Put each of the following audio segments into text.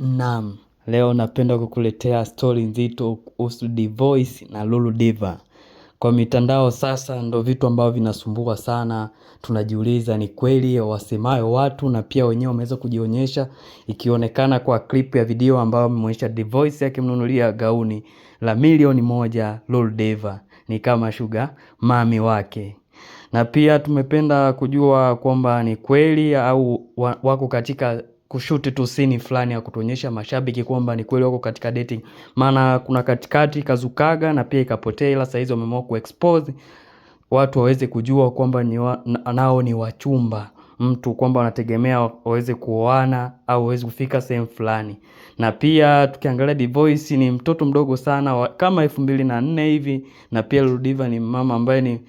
Naam. Leo napenda kukuletea story nzito kuhusu Dvoice na Lulu Diva. Kwa mitandao sasa ndo vitu ambavyo vinasumbua sana. Tunajiuliza ni kweli wasemayo watu, na pia wenyewe wameweza kujionyesha, ikionekana kwa clip ya video ambayo ameonyesha Dvoice akimnunulia gauni la milioni 1 Lulu Diva. Ni kama sugar mami wake. Na pia tumependa kujua kwamba ni kweli au wako katika kushuti tu scene fulani ya kutuonyesha mashabiki kwamba ni kweli wako katika dating. Maana kuna katikati kazukaga na pia ikapotea, ila saizi wameamua kuexpose watu waweze kujua kwamba nao ni wachumba mtu, kwamba wanategemea waweze kuoana au waweze kufika sehemu fulani. Na pia tukiangalia Dvoice ni mtoto mdogo sana kama 2004 hivi, na pia Lulu Diva ni mama ambaye ni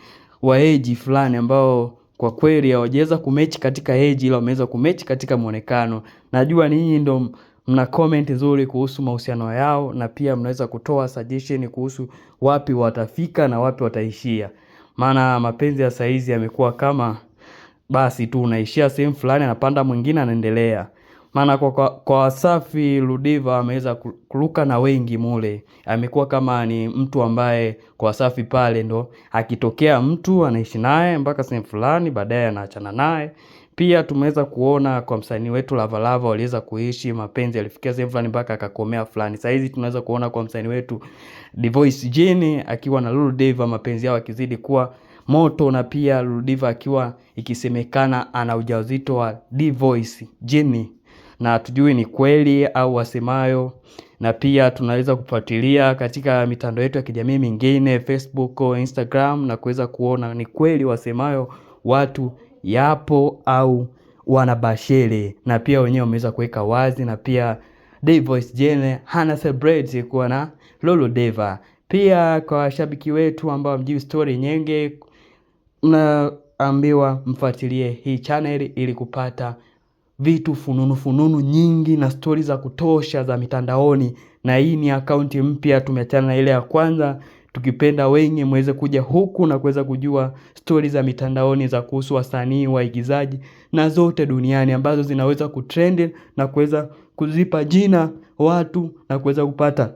wa age fulani ambao kwa kweli hawajaweza kumechi katika age, ila wameweza kumechi katika muonekano. Najua ninyi ndo mna comment nzuri kuhusu mahusiano yao, na pia mnaweza kutoa suggestion kuhusu wapi watafika na wapi wataishia. Maana mapenzi ya saizi yamekuwa kama basi tu unaishia sehemu fulani, anapanda mwingine anaendelea. Maana kwa Wasafi Lulu Diva ameweza kuruka na wengi mule. Amekuwa kama ni mtu ambaye kwa Wasafi pale ndo akitokea mtu anaishi naye mpaka sehemu fulani, baadaye anaachana naye. Pia tumeweza kuona kwa msanii wetu Lava Lava waliweza kuishi mapenzi, alifikia sehemu fulani mpaka akakomea fulani. Sasa hizi tunaweza kuona kwa msanii wetu Dvoice Jini akiwa na Lulu Diva mapenzi yao yakizidi kuwa moto, na pia Lulu Diva akiwa ikisemekana ana ujauzito wa Dvoice Jini, na tujui ni kweli au wasemayo. Na pia tunaweza kufuatilia katika mitandao yetu ya kijamii mingine, Facebook, Instagram, na kuweza kuona ni kweli wasemayo watu yapo au wanabashele. Na pia wenyewe wameweza kuweka wazi, na pia Dvoice Jene hana celebrate kuwa na Lulu Diva. Pia kwa washabiki wetu ambao mjui story nyingi, mnaambiwa mfuatilie hii channel ili kupata vitu fununu nyingi na stories za kutosha za mitandaoni. Na hii ni akaunti mpya, tumeachana na ile ya kwanza. Tukipenda wengi muweze kuja huku na kuweza kujua stories za mitandaoni za kuhusu wasanii, waigizaji na zote duniani ambazo zinaweza kutrend na kuweza kuzipa jina watu na kuweza kupata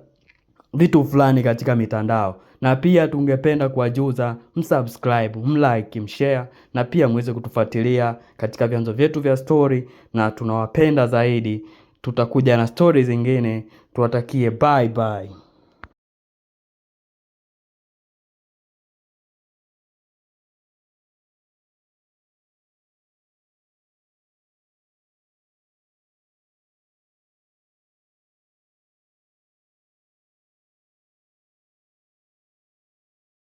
vitu fulani katika mitandao. Na pia tungependa kuwajuza msubscribe, mlike, mshare, na pia muweze kutufuatilia katika vyanzo vyetu vya story, na tunawapenda zaidi. Tutakuja na stories zingine. Tuwatakie bye bye.